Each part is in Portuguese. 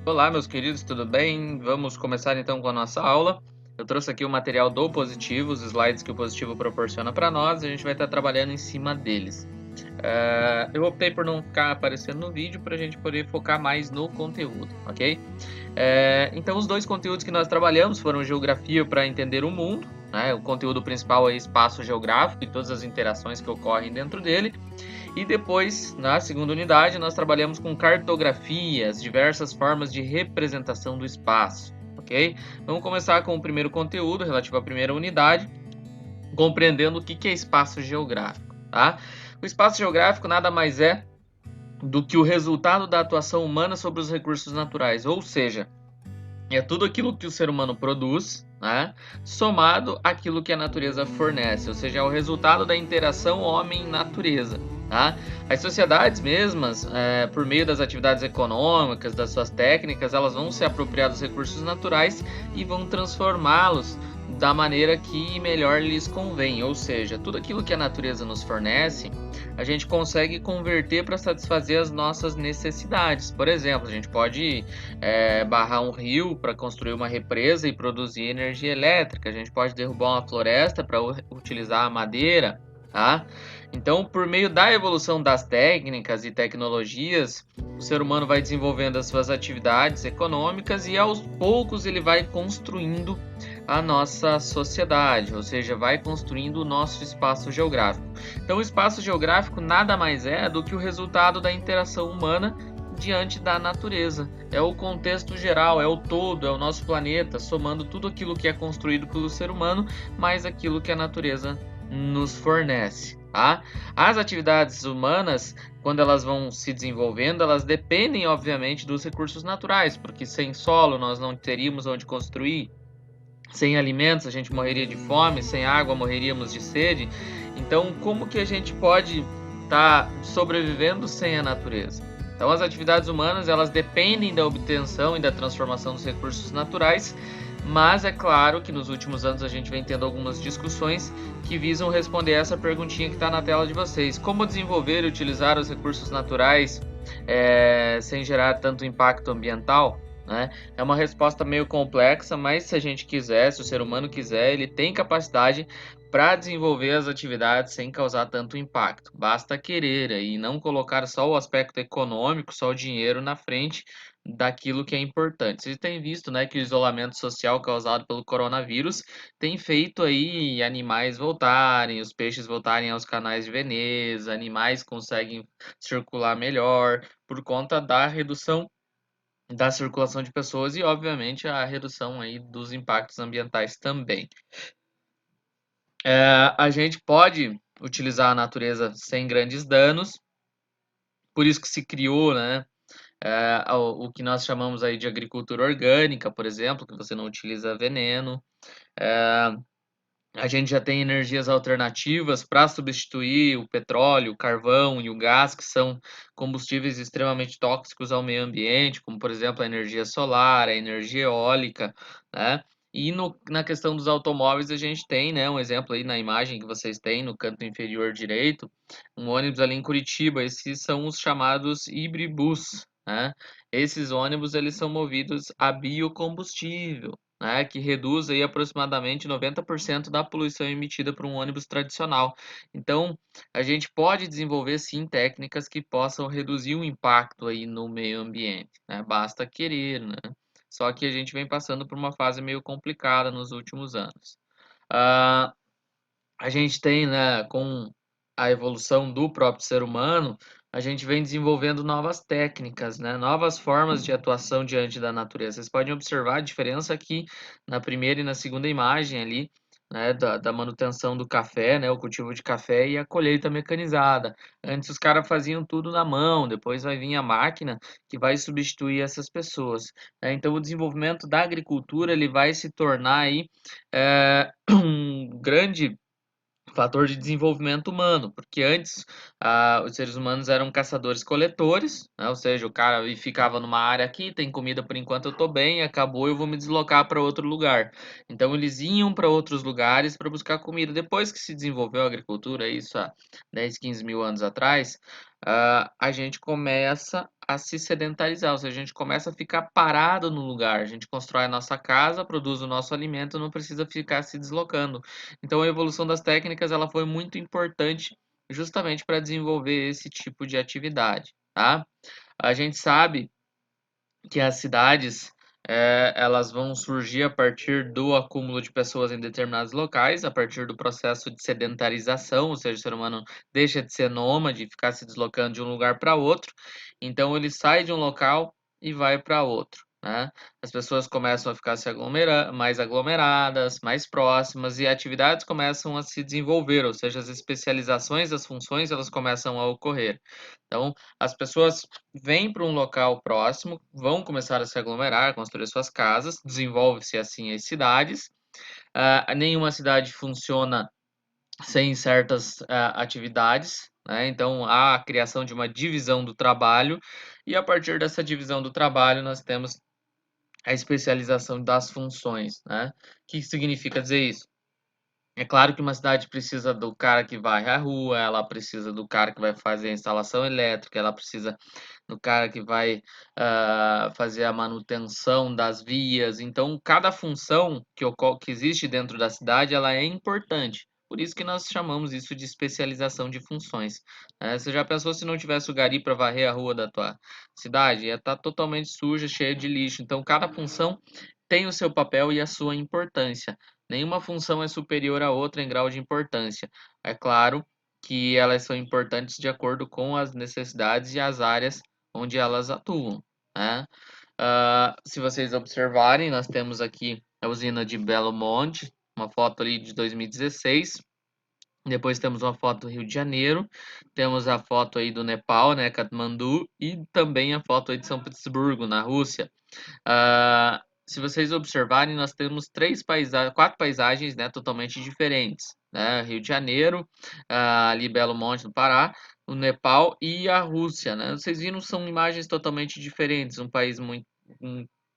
Olá, meus queridos, tudo bem? Vamos começar então com a nossa aula. Eu trouxe aqui o material do Positivo, os slides que o Positivo proporciona para nós, e a gente vai estar trabalhando em cima deles. Eu optei por não ficar aparecendo no vídeo para a gente poder focar mais no conteúdo, ok? Então, os dois conteúdos que nós trabalhamos foram Geografia para entender o mundo, né? O conteúdo principal é espaço geográfico e todas as interações que ocorrem dentro dele. E depois, na segunda unidade, nós trabalhamos com cartografia, as diversas formas de representação do espaço, ok? Vamos começar com o primeiro conteúdo relativo à primeira unidade, compreendendo o que é espaço geográfico, tá? O espaço geográfico nada mais é do que o resultado da atuação humana sobre os recursos naturais, ou seja, é tudo aquilo que o ser humano produz, né, somado àquilo que a natureza fornece, ou seja, é o resultado da interação homem-natureza. Tá? As sociedades mesmas, por meio das atividades econômicas, das suas técnicas, elas vão se apropriar dos recursos naturais e vão transformá-los da maneira que melhor lhes convém, ou seja, tudo aquilo que a natureza nos fornece, a gente consegue converter para satisfazer as nossas necessidades. Por exemplo, a gente pode barrar um rio para construir uma represa e produzir energia elétrica. A gente pode derrubar uma floresta para utilizar a madeira, tá? Então, por meio da evolução das técnicas e tecnologias, o ser humano vai desenvolvendo as suas atividades econômicas e aos poucos ele vai construindo a nossa sociedade, ou seja, vai construindo o nosso espaço geográfico. Então, o espaço geográfico nada mais é do que o resultado da interação humana diante da natureza. É o contexto geral, é o todo, é o nosso planeta, somando tudo aquilo que é construído pelo ser humano, mais aquilo que a natureza nos fornece. Tá? As atividades humanas, quando elas vão se desenvolvendo, elas dependem, obviamente, dos recursos naturais, porque sem solo nós não teríamos onde construir, sem alimentos a gente morreria de fome, sem água morreríamos de sede. Então, como que a gente pode estar sobrevivendo sem a natureza? Então, as atividades humanas, elas dependem da obtenção e da transformação dos recursos naturais, mas é claro que nos últimos anos a gente vem tendo algumas discussões que visam responder essa perguntinha que está na tela de vocês. Como desenvolver e utilizar os recursos naturais sem gerar tanto impacto ambiental? Né? É uma resposta meio complexa, mas se a gente quiser, se o ser humano quiser, ele tem capacidade para desenvolver as atividades sem causar tanto impacto. Basta querer e não colocar só o aspecto econômico, só o dinheiro na frente daquilo que é importante. Vocês têm visto, né, que o isolamento social causado pelo coronavírus tem feito aí animais voltarem, os peixes voltarem aos canais de Veneza, animais conseguem circular melhor por conta da redução da circulação de pessoas e, obviamente, a redução aí dos impactos ambientais também. A gente pode utilizar a natureza sem grandes danos, por isso que se criou, né, o que nós chamamos aí de agricultura orgânica, por exemplo, que você não utiliza veneno. A gente já tem energias alternativas para substituir o petróleo, o carvão e o gás, que são combustíveis extremamente tóxicos ao meio ambiente, como, por exemplo, a energia solar, a energia eólica, né? E na questão dos automóveis, a gente tem, né, um exemplo aí na imagem que vocês têm no canto inferior direito, um ônibus ali em Curitiba. Esses são os chamados Ibribus, né? Esses ônibus, eles são movidos a biocombustível, né, que reduz aí aproximadamente 90% da poluição emitida por um ônibus tradicional. Então, a gente pode desenvolver sim técnicas que possam reduzir o impacto aí no meio ambiente, né? Basta querer, né? Só que a gente vem passando por uma fase meio complicada nos últimos anos. Ah, a gente tem, né, com a evolução do próprio ser humano, a gente vem desenvolvendo novas técnicas, né, novas formas de atuação diante da natureza. Vocês podem observar a diferença aqui na primeira e na segunda imagem ali, né, da manutenção do café, né, o cultivo de café e a colheita mecanizada. Antes os caras faziam tudo na mão, depois vai vir a máquina que vai substituir essas pessoas, né? Então o desenvolvimento da agricultura ele vai se tornar aí um grande fator de desenvolvimento humano, porque antes os seres humanos eram caçadores-coletores, né? Ou seja, o cara ficava numa área aqui, tem comida por enquanto eu tô bem, acabou, eu vou me deslocar para outro lugar. Então eles iam para outros lugares para buscar comida. Depois que se desenvolveu a agricultura, isso há 10, 15 mil anos atrás, a gente começa a se sedentarizar, ou seja, a gente começa a ficar parado no lugar, a gente constrói a nossa casa, produz o nosso alimento, não precisa ficar se deslocando. Então a evolução das técnicas, ela foi muito importante justamente para desenvolver esse tipo de atividade, tá? A gente sabe que as cidades, elas vão surgir a partir do acúmulo de pessoas em determinados locais, a partir do processo de sedentarização, ou seja, o ser humano deixa de ser nômade e ficar se deslocando de um lugar para outro, então ele sai de um local e vai para outro, né. As pessoas começam a ficar mais aglomeradas, mais próximas e atividades começam a se desenvolver, ou seja, as especializações das funções, elas começam a ocorrer. Então, as pessoas vêm para um local próximo, vão começar a se aglomerar, construir suas casas, desenvolve-se assim as cidades. Nenhuma cidade funciona sem certas atividades, né? Então há a criação de uma divisão do trabalho, e a partir dessa divisão do trabalho nós temos a especialização das funções, né? O que significa dizer isso? É claro que uma cidade precisa do cara que varre a rua, ela precisa do cara que vai fazer a instalação elétrica, ela precisa do cara que vai, fazer a manutenção das vias. Então, cada função que existe dentro da cidade, ela é importante. Por isso que nós chamamos isso de especialização de funções, você já pensou se não tivesse o gari para varrer a rua da tua cidade? Ia estar totalmente suja, cheia de lixo. Então, cada função tem o seu papel e a sua importância. Nenhuma função é superior à outra em grau de importância. É claro que elas são importantes de acordo com as necessidades e as áreas onde elas atuam, né. Se vocês observarem, nós temos aqui a usina de Belo Monte, uma foto ali de 2016, depois temos uma foto do Rio de Janeiro, temos a foto aí do Nepal, né, Katmandu, e também a foto aí de São Petersburgo, na Rússia. Se vocês observarem, nós temos 4 paisagens, né, totalmente diferentes, né, Rio de Janeiro, ali Belo Monte, no Pará, o Nepal e a Rússia, né. Vocês viram, são imagens totalmente diferentes, um país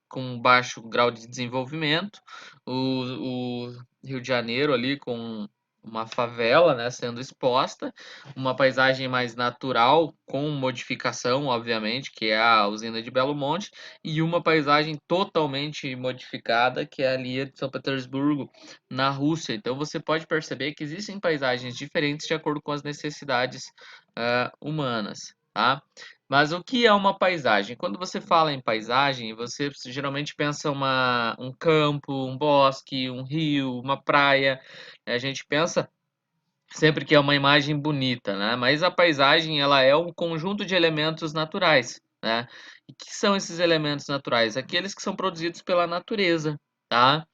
com baixo grau de desenvolvimento, o Rio de Janeiro ali com uma favela, né, sendo exposta, uma paisagem mais natural, com modificação, obviamente, que é a usina de Belo Monte, e uma paisagem totalmente modificada, que é ali de São Petersburgo, na Rússia. Então você pode perceber que existem paisagens diferentes de acordo com as necessidades, humanas, tá. Mas o que é uma paisagem? Quando você fala em paisagem, você geralmente pensa um campo, um bosque, um rio, uma praia, a gente pensa sempre que é uma imagem bonita, né, mas a paisagem, ela é um conjunto de elementos naturais, né. E que são esses elementos naturais? Aqueles que são produzidos pela natureza, tá.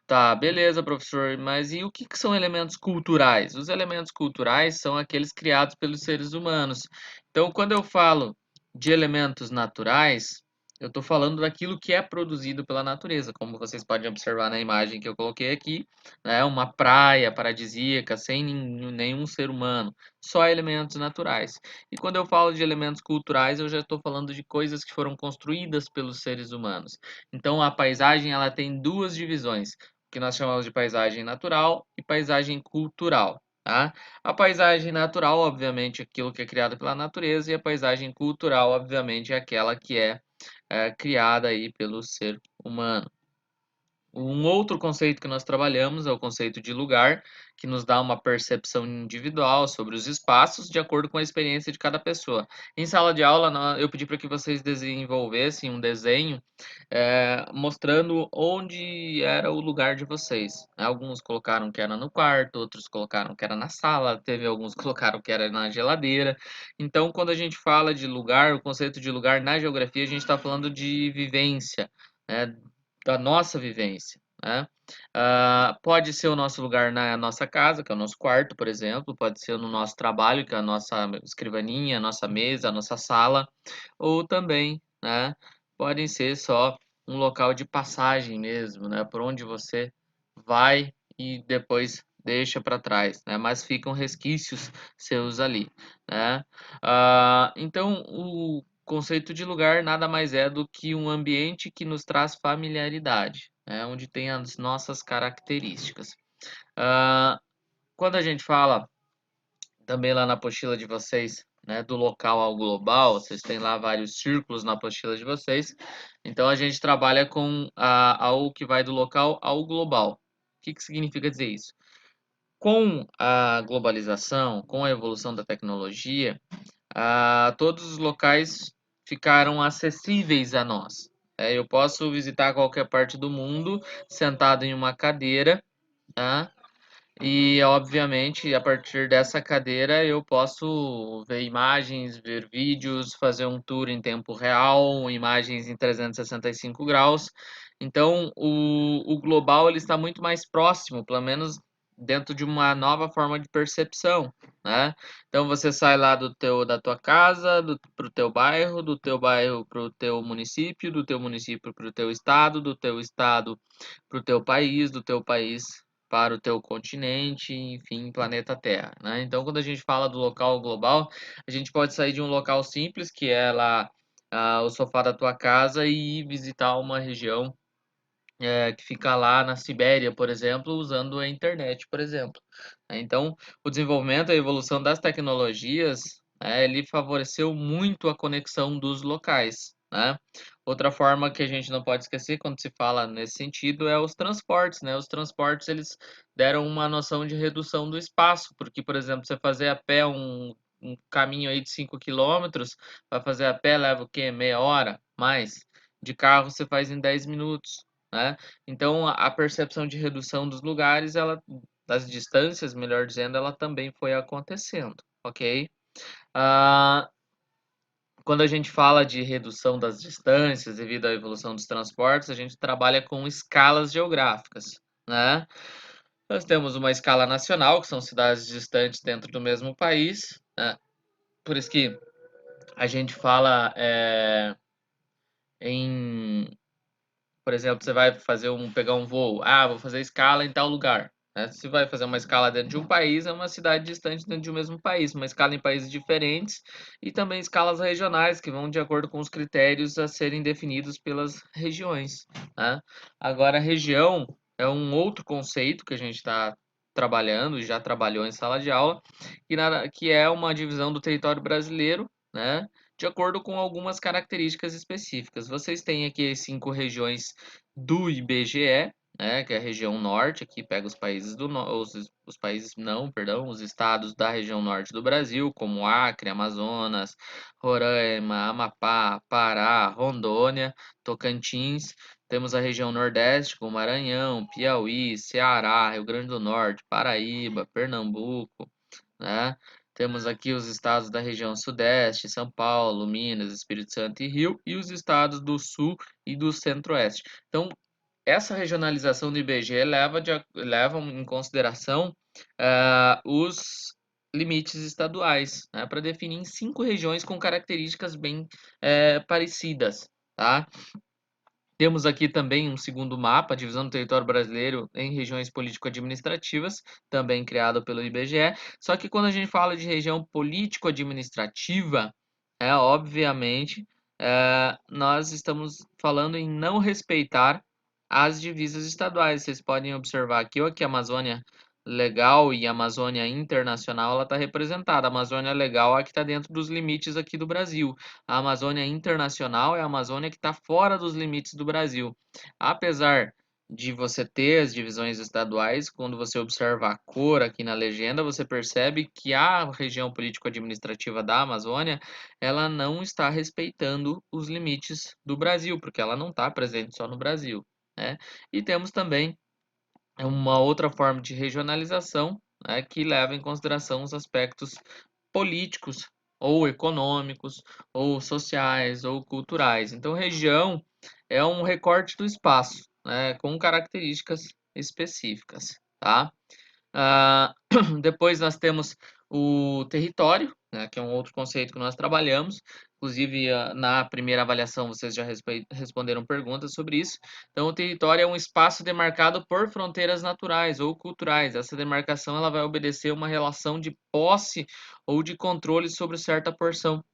Tá, beleza, professor, mas e o que que são elementos culturais? Os elementos culturais são aqueles criados pelos seres humanos. Então, quando eu falo de elementos naturais, eu estou falando daquilo que é produzido pela natureza, como vocês podem observar na imagem que eu coloquei aqui, né? Uma praia paradisíaca sem nenhum ser humano, só elementos naturais. E quando eu falo de elementos culturais, eu já estou falando de coisas que foram construídas pelos seres humanos. Então, a paisagem, ela tem duas divisões, que nós chamamos de paisagem natural e paisagem cultural, tá? A paisagem natural, obviamente, é aquilo que é criado pela natureza, e a paisagem cultural, obviamente, é aquela que é criada aí pelo ser humano. Um outro conceito que nós trabalhamos é o conceito de lugar, que nos dá uma percepção individual sobre os espaços, de acordo com a experiência de cada pessoa. Em sala de aula, eu pedi para que vocês desenvolvessem um desenho, mostrando onde era o lugar de vocês, né. Alguns colocaram que era no quarto, outros colocaram que era na sala, teve alguns que colocaram que era na geladeira. Então, quando a gente fala de lugar, o conceito de lugar na geografia, a gente está falando de vivência, né, da nossa vivência, né. Pode ser o nosso lugar na nossa casa, que é o nosso quarto, por exemplo, pode ser no nosso trabalho, que é a nossa escrivaninha, a nossa mesa, a nossa sala, ou também, né, podem ser só um local de passagem mesmo, né, por onde você vai e depois deixa para trás, né, mas ficam resquícios seus ali, né. Então o conceito de lugar nada mais é do que um ambiente que nos traz familiaridade, né, onde tem as nossas características. Quando a gente fala também lá na apostila de vocês, né, do local ao global, vocês têm lá vários círculos na apostila de vocês. Então a gente trabalha com algo que vai do local ao global. O que que significa dizer isso? Com a globalização, com a evolução da tecnologia, todos os locais ficaram acessíveis a nós. Eu posso visitar qualquer parte do mundo sentado em uma cadeira, tá? E, obviamente, a partir dessa cadeira eu posso ver imagens, ver vídeos, fazer um tour em tempo real, imagens em 365 graus. Então, o global ele está muito mais próximo, pelo menos dentro de uma nova forma de percepção, né? Então, você sai lá da tua casa, para o teu bairro, do teu bairro para o teu município, do teu município para o teu estado, do teu estado para o teu país, do teu país para o teu continente, enfim, planeta Terra, né? Então, quando a gente fala do local global, a gente pode sair de um local simples, que é lá o sofá da tua casa, e ir visitar uma região que fica lá na Sibéria, por exemplo, usando a internet, por exemplo. Então, o desenvolvimento e a evolução das tecnologias, ele favoreceu muito a conexão dos locais, né? Outra forma que a gente não pode esquecer quando se fala nesse sentido é os transportes, né? Os transportes, eles deram uma noção de redução do espaço, porque, por exemplo, você fazer a pé um caminho aí de 5 quilômetros, vai fazer a pé leva o quê? Meia hora? Mais. De carro você faz em 10 minutos, né? Então a percepção de redução dos lugares, das distâncias, melhor dizendo, ela também foi acontecendo, ok? Ah, quando a gente fala de redução das distâncias devido à evolução dos transportes, a gente trabalha com escalas geográficas, né? Nós temos uma escala nacional, que são cidades distantes dentro do mesmo país, né? Por isso que a gente fala em por exemplo, você vai pegar um voo, vou fazer escala em tal lugar, né? Se vai fazer uma escala dentro de um país, é uma cidade distante dentro de um mesmo país, uma escala em países diferentes e também escalas regionais que vão de acordo com os critérios a serem definidos pelas regiões, né? Agora, região é um outro conceito que a gente está trabalhando, já trabalhou em sala de aula, que é uma divisão do território brasileiro, né? De acordo com algumas características específicas. Vocês têm aqui as 5 regiões do IBGE, né, que é a região norte, aqui pega os países os países não, perdão, os estados da região norte do Brasil, como Acre, Amazonas, Roraima, Amapá, Pará, Rondônia, Tocantins. Temos a região nordeste, como Maranhão, Piauí, Ceará, Rio Grande do Norte, Paraíba, Pernambuco, né? Temos aqui os estados da região sudeste, São Paulo, Minas, Espírito Santo e Rio, e os estados do sul e do centro-oeste. Então, essa regionalização do IBGE leva em consideração os limites estaduais, né, para definir em 5 regiões com características bem parecidas, tá? Temos aqui também um segundo mapa, a divisão do território brasileiro em regiões político-administrativas, também criado pelo IBGE. Só que quando a gente fala de região político-administrativa, obviamente, nós estamos falando em não respeitar as divisas estaduais. Vocês podem observar aqui, ó, que a Amazônia Legal e a Amazônia Internacional ela está representada. A Amazônia Legal é a que está dentro dos limites aqui do Brasil. A Amazônia Internacional é a Amazônia que está fora dos limites do Brasil. Apesar de você ter as divisões estaduais, quando você observa a cor aqui na legenda, você percebe que a região político-administrativa da Amazônia, ela não está respeitando os limites do Brasil, porque ela não está presente só no Brasil, né? E temos também uma outra forma de regionalização, né, que leva em consideração os aspectos políticos, ou econômicos, ou sociais, ou culturais. Então, região é um recorte do espaço, né, com características específicas, tá? Depois nós temos o território, né, que é um outro conceito que nós trabalhamos. Inclusive, na primeira avaliação, vocês já responderam perguntas sobre isso. Então, o território é um espaço demarcado por fronteiras naturais ou culturais. Essa demarcação ela vai obedecer uma relação de posse ou de controle sobre certa porção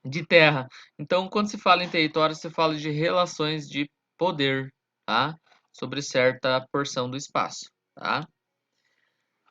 de terra. Então, quando se fala em território, se fala de relações de poder, tá? Sobre certa porção do espaço, tá?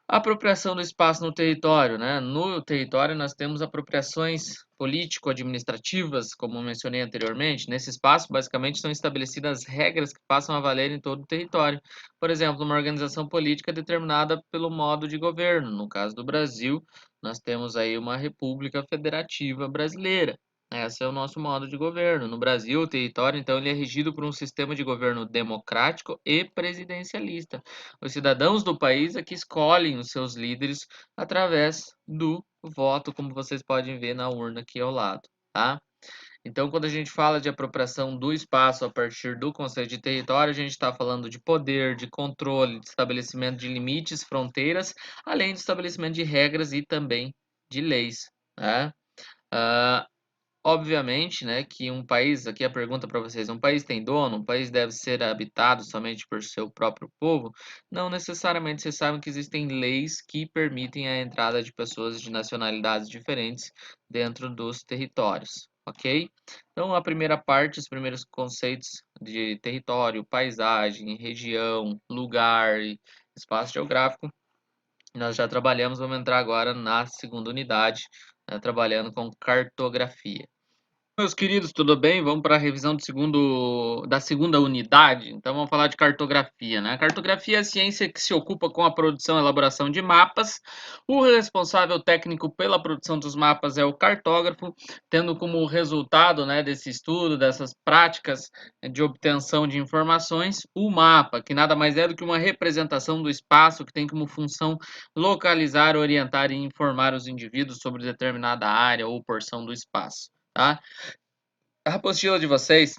Apropriação do espaço no território, né? No território nós temos apropriações político-administrativas, como mencionei anteriormente. Nesse espaço, basicamente, são estabelecidas regras que passam a valer em todo o território. Por exemplo, uma organização política determinada pelo modo de governo. No caso do Brasil, nós temos aí uma República Federativa Brasileira. Esse é o nosso modo de governo. No Brasil, o território, então, ele é regido por um sistema de governo democrático e presidencialista. Os cidadãos do país é que escolhem os seus líderes através do voto, como vocês podem ver na urna aqui ao lado, tá? Então, quando a gente fala de apropriação do espaço a partir do conceito de território, a gente está falando de poder, de controle, de estabelecimento de limites, fronteiras, além do estabelecimento de regras e também de leis, né? Ah, Obviamente, né, que um país, aqui a pergunta para vocês, um país tem dono? Um país deve ser habitado somente por seu próprio povo? Não necessariamente, vocês sabem que existem leis que permitem a entrada de pessoas de nacionalidades diferentes dentro dos territórios, ok? Então, a primeira parte, os primeiros conceitos de território, paisagem, região, lugar e espaço geográfico, nós já trabalhamos, vamos entrar agora na segunda unidade, né, trabalhando com cartografia. Meus queridos, tudo bem? Vamos para a revisão da segunda unidade. Então, vamos falar de cartografia, né? Cartografia é a ciência que se ocupa com a produção e elaboração de mapas. O responsável técnico pela produção dos mapas é o cartógrafo, tendo como resultado, né, desse estudo, dessas práticas de obtenção de informações, o mapa, que nada mais é do que uma representação do espaço que tem como função localizar, orientar e informar os indivíduos sobre determinada área ou porção do espaço. Tá? A apostila de vocês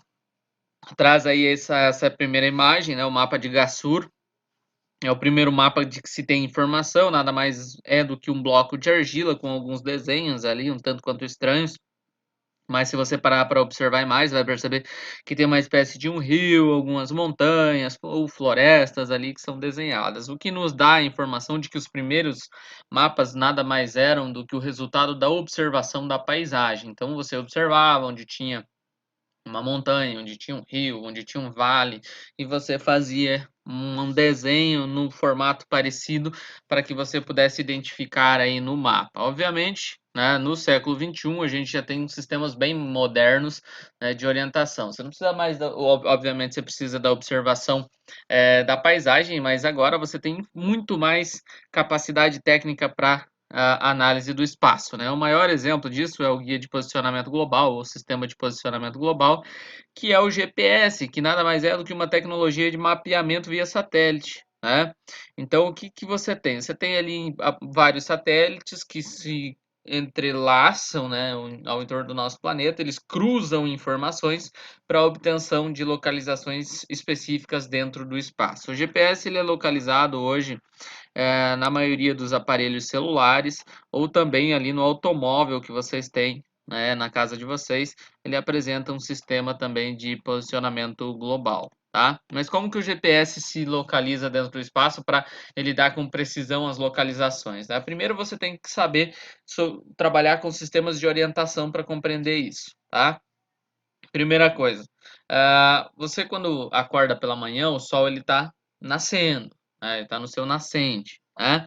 traz aí essa primeira imagem, né, o mapa de Gassur. É o primeiro mapa de que se tem informação, nada mais é do que um bloco de argila com alguns desenhos ali, um tanto quanto estranhos. Mas se você parar para observar mais, vai perceber que tem uma espécie de um rio, algumas montanhas ou florestas ali que são desenhadas. O que nos dá a informação de que os primeiros mapas nada mais eram do que o resultado da observação da paisagem. Então você observava onde tinha uma montanha, onde tinha um rio, onde tinha um vale, e você fazia um desenho no formato parecido para que você pudesse identificar aí no mapa. Obviamente, né, no século XXI, a gente já tem sistemas bem modernos, né, de orientação. Você não precisa mais, obviamente, você precisa da observação da paisagem, mas agora você tem muito mais capacidade técnica para a análise do espaço, né? O maior exemplo disso é o Guia de Posicionamento Global, ou Sistema de Posicionamento Global, que é o GPS, que nada mais é do que uma tecnologia de mapeamento via satélite, né? Então, o que que você tem? Você tem ali vários satélites que se entrelaçam, né, ao entorno do nosso planeta, eles cruzam informações para a obtenção de localizações específicas dentro do espaço. O GPS ele é localizado hoje na maioria dos aparelhos celulares ou também ali no automóvel que vocês têm, né, na casa de vocês, ele apresenta um sistema também de posicionamento global, tá? Mas como que o GPS se localiza dentro do espaço para ele dar com precisão as localizações, né? Primeiro você tem que saber trabalhar com sistemas de orientação para compreender isso, tá? Primeira coisa, você quando acorda pela manhã, o sol ele está nascendo, né? Ele está no seu nascente, né?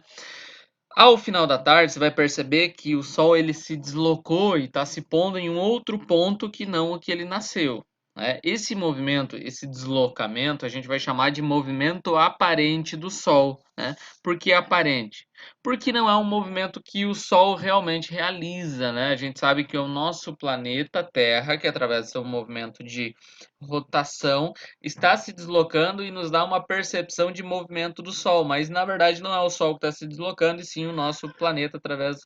Ao final da tarde, você vai perceber que o sol ele se deslocou e está se pondo em um outro ponto que não o que ele nasceu, né? Esse movimento, esse deslocamento, a gente vai chamar de movimento aparente do Sol, né? Por que aparente? Porque não é um movimento que o Sol realmente realiza, né? A gente sabe que o nosso planeta Terra, que através do seu movimento de rotação, está se deslocando e nos dá uma percepção de movimento do Sol, mas na verdade não é o Sol que está se deslocando, e sim o nosso planeta através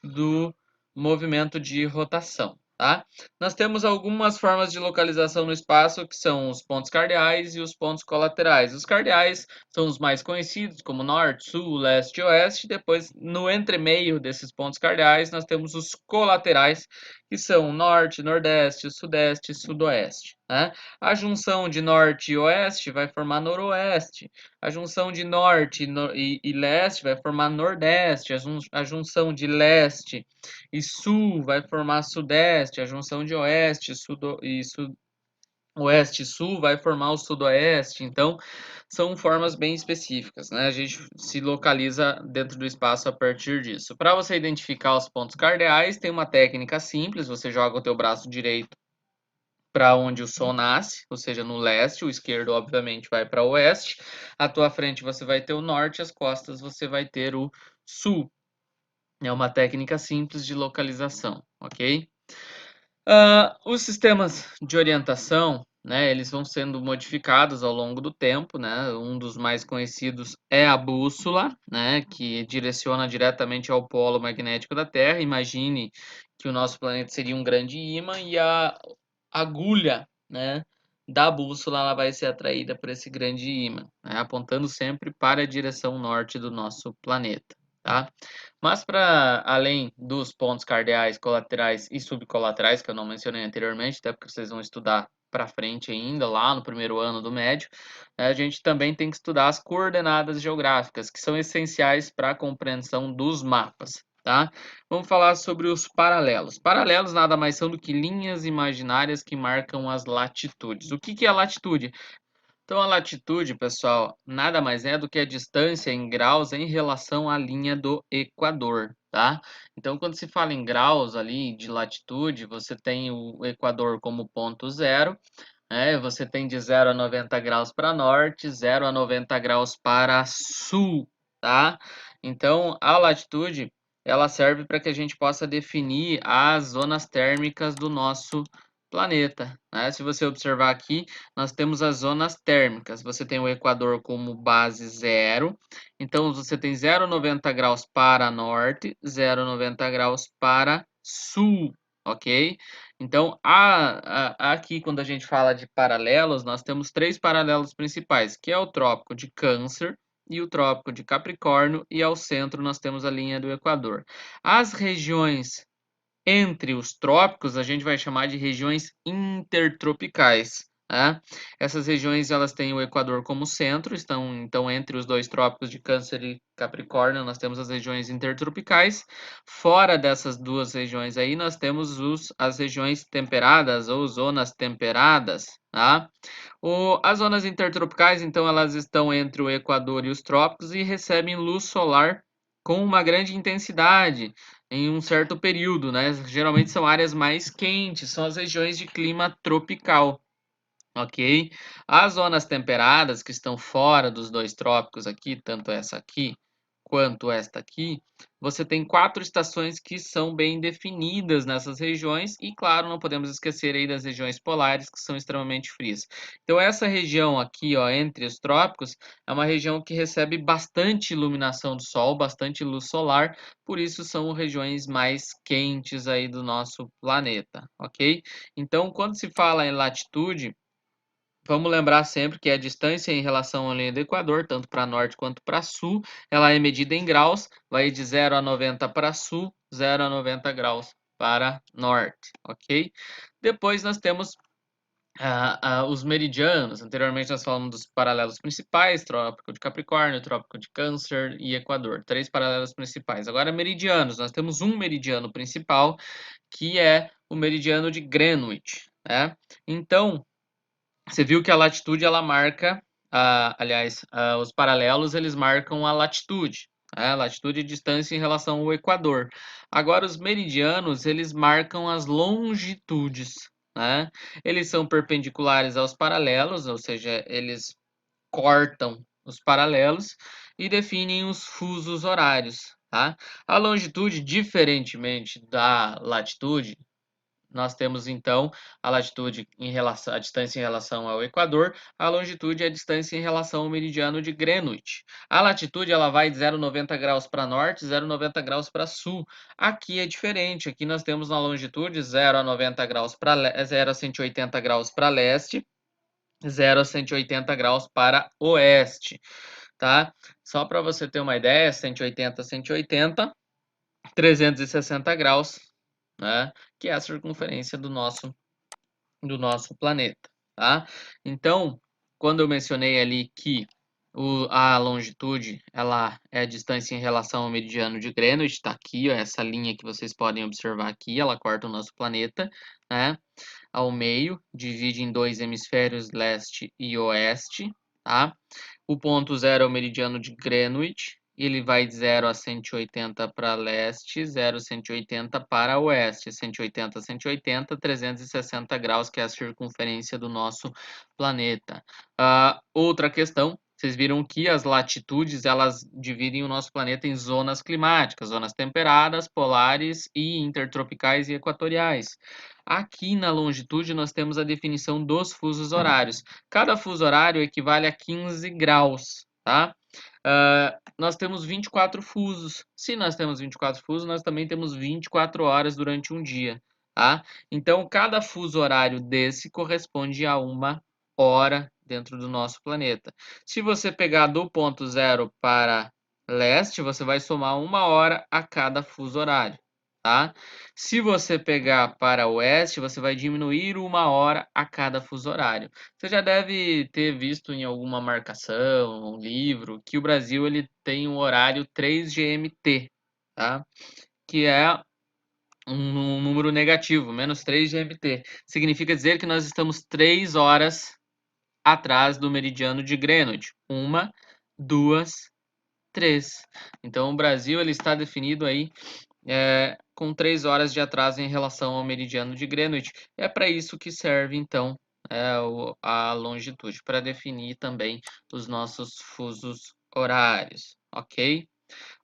do movimento de rotação, tá? Nós temos algumas formas de localização no espaço, que são os pontos cardeais e os pontos colaterais. Os cardeais são os mais conhecidos, como norte, sul, leste e oeste. Depois, no entremeio desses pontos cardeais, nós temos os colaterais, que são norte, nordeste, sudeste e sudoeste, né? A junção de norte e oeste vai formar noroeste. A junção de norte e leste vai formar nordeste. A junção de leste e sul vai formar sudeste. A junção de oeste oeste e sul vai formar o sudoeste, então são formas bem específicas, né? A gente se localiza dentro do espaço a partir disso. Para você identificar os pontos cardeais, tem uma técnica simples, você joga o teu braço direito para onde o sol nasce, ou seja, no leste, o esquerdo obviamente vai para o oeste, à tua frente você vai ter o norte, as costas você vai ter o sul. É uma técnica simples de localização, ok? Os sistemas de orientação, né, eles vão sendo modificados ao longo do tempo, né? Um dos mais conhecidos é a bússola, né, que direciona diretamente ao polo magnético da Terra. Imagine que o nosso planeta seria um grande ímã e a agulha, né, da bússola ela vai ser atraída por esse grande ímã, né, apontando sempre para a direção norte do nosso planeta, tá? Mas para além dos pontos cardeais, colaterais e subcolaterais, que eu não mencionei anteriormente, até porque vocês vão estudar para frente ainda, lá no primeiro ano do médio, a gente também tem que estudar as coordenadas geográficas, que são essenciais para a compreensão dos mapas, tá? Vamos falar sobre os paralelos. Paralelos nada mais são do que linhas imaginárias que marcam as latitudes. O que que é latitude? Então, a latitude, pessoal, nada mais é do que a distância em graus em relação à linha do Equador, tá? Então, quando se fala em graus ali de latitude, você tem o Equador como ponto zero, né? Você tem de 0 a 90 graus para norte, 0 a 90 graus para sul, tá? Então, a latitude, ela serve para que a gente possa definir as zonas térmicas do nosso planeta, né? Se você observar aqui, nós temos as zonas térmicas. Você tem o Equador como base zero, então você tem 0,90 graus para norte, 0,90 graus para sul, ok? Então, aqui, quando a gente fala de paralelos, nós temos três paralelos principais, que é o Trópico de Câncer e o Trópico de Capricórnio, e ao centro nós temos a linha do Equador. As regiões entre os trópicos, a gente vai chamar de regiões intertropicais, tá? Essas regiões elas têm o Equador como centro, estão então entre os dois trópicos de Câncer e Capricórnio, nós temos as regiões intertropicais. Fora dessas duas regiões aí, nós temos as regiões temperadas ou zonas temperadas, tá? As zonas intertropicais, então, elas estão entre o Equador e os trópicos e recebem luz solar com uma grande intensidade em um certo período, né? Geralmente são áreas mais quentes, são as regiões de clima tropical, ok? As zonas temperadas, que estão fora dos dois trópicos aqui, tanto essa aqui quanto esta aqui, você tem quatro estações que são bem definidas nessas regiões e, claro, não podemos esquecer aí das regiões polares, que são extremamente frias. Então, essa região aqui, ó, entre os trópicos, é uma região que recebe bastante iluminação do sol, bastante luz solar, por isso são regiões mais quentes aí do nosso planeta, ok? Então, quando se fala em latitude, vamos lembrar sempre que a distância em relação à linha do Equador, tanto para norte quanto para sul, ela é medida em graus, vai de 0 a 90 para sul, 0 a 90 graus para norte, ok? Depois nós temos os meridianos. Anteriormente nós falamos dos paralelos principais, Trópico de Capricórnio, Trópico de Câncer e Equador. Três paralelos principais. Agora, meridianos. Nós temos um meridiano principal, que é o meridiano de Greenwich, né? Então, você viu que a latitude ela marca, aliás, os paralelos eles marcam a latitude, né? Latitude e distância em relação ao Equador. Agora os meridianos eles marcam as longitudes, né? Eles são perpendiculares aos paralelos, ou seja, eles cortam os paralelos e definem os fusos horários, tá? A longitude, diferentemente da latitude, nós temos então a latitude em relação à distância em relação ao Equador, a longitude é a distância em relação ao meridiano de Greenwich. A latitude ela vai de 0,90 graus para norte, 0,90 graus para sul. Aqui é diferente, aqui nós temos na longitude 0 a 90 graus para 0 a 180 graus para leste, 0 a 180 graus para oeste, tá? Só para você ter uma ideia, 180 a 180, 360 graus, né? Que é a circunferência do nosso planeta, tá? Então, quando eu mencionei ali que A longitude, ela é a distância em relação ao meridiano de Greenwich, está aqui, ó, essa linha que vocês podem observar aqui, ela corta o nosso planeta, né, ao meio, divide em dois hemisférios, leste e oeste, tá? O ponto zero é o meridiano de Greenwich, ele vai de 0 a 180 para leste, 0 a 180 para oeste, 180 a 180, 360 graus, que é a circunferência do nosso planeta. Outra questão, vocês viram que as latitudes, elas dividem o nosso planeta em zonas climáticas, zonas temperadas, polares e intertropicais e equatoriais. Aqui na longitude nós temos a definição dos fusos horários. Cada fuso horário equivale a 15 graus, tá? Nós temos 24 fusos. Se nós temos 24 fusos, nós também temos 24 horas durante um dia, tá? Então, cada fuso horário desse corresponde a uma hora dentro do nosso planeta. Se você pegar do ponto zero para leste, você vai somar uma hora a cada fuso horário, tá? Se você pegar para oeste, você vai diminuir uma hora a cada fuso horário. Você já deve ter visto em alguma marcação, um livro, que o Brasil ele tem um horário 3 GMT, tá? Que é um número negativo, menos 3 GMT. Significa dizer que nós estamos 3 horas atrás do meridiano de Greenwich. Uma, duas, três. Então o Brasil ele está definido aí com 3 horas de atraso em relação ao meridiano de Greenwich. É para isso que serve, então, a longitude, para definir também os nossos fusos horários, ok?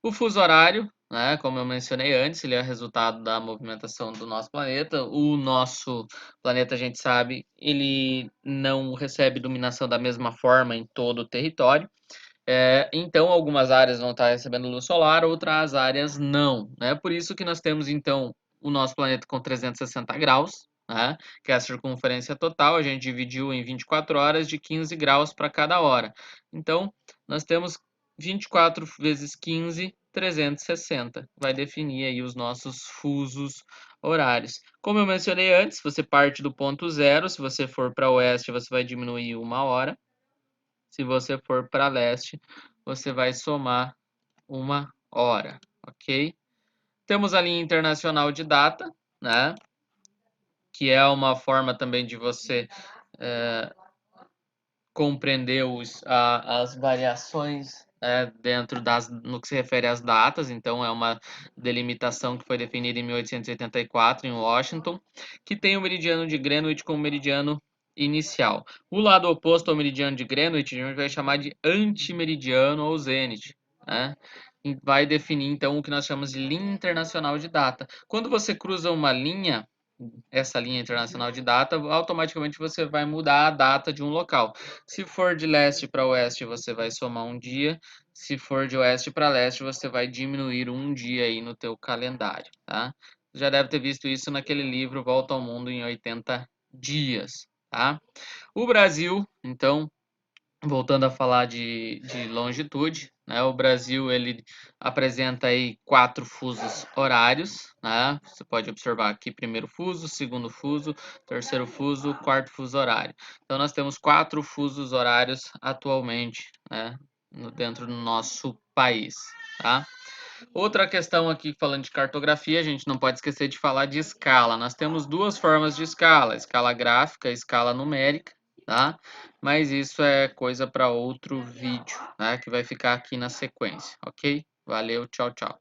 O fuso horário, né, como eu mencionei antes, ele é resultado da movimentação do nosso planeta. O nosso planeta, a gente sabe, ele não recebe iluminação da mesma forma em todo o território. Então, algumas áreas vão estar recebendo luz solar, outras áreas não, né? Por isso que nós temos, então, o nosso planeta com 360 graus, né? Que é a circunferência total, a gente dividiu em 24 horas de 15 graus para cada hora. Então, nós temos 24 vezes 15, 360. Vai definir aí os nossos fusos horários. Como eu mencionei antes, você parte do ponto zero, se você for para oeste, você vai diminuir uma hora. Se você for para leste, você vai somar uma hora, ok? Temos a linha internacional de data, né? Que é uma forma também de você compreender as variações dentro no que se refere às datas. Então, é uma delimitação que foi definida em 1884 em Washington, que tem o meridiano de Greenwich como meridiano inicial. O lado oposto ao meridiano de Greenwich a gente vai chamar de antimeridiano ou zênite, né? E vai definir então o que nós chamamos de linha internacional de data. Quando você cruza uma linha, essa linha internacional de data, automaticamente você vai mudar a data de um local. Se for de leste para oeste, você vai somar um dia. Se for de oeste para leste, você vai diminuir um dia aí no teu calendário, tá? Você já deve ter visto isso naquele livro Volta ao Mundo em 80 dias, tá? O Brasil, então, voltando a falar de longitude, né? O Brasil ele apresenta aí 4 fusos horários, né? Você pode observar aqui primeiro fuso, segundo fuso, terceiro fuso, quarto fuso horário. Então nós temos 4 fusos horários atualmente, né? Dentro do nosso país, tá? Outra questão aqui, falando de cartografia, a gente não pode esquecer de falar de escala. Nós temos duas formas de escala, escala gráfica e escala numérica, tá? Mas isso é coisa para outro vídeo, né? Que vai ficar aqui na sequência, ok? Valeu, tchau, tchau.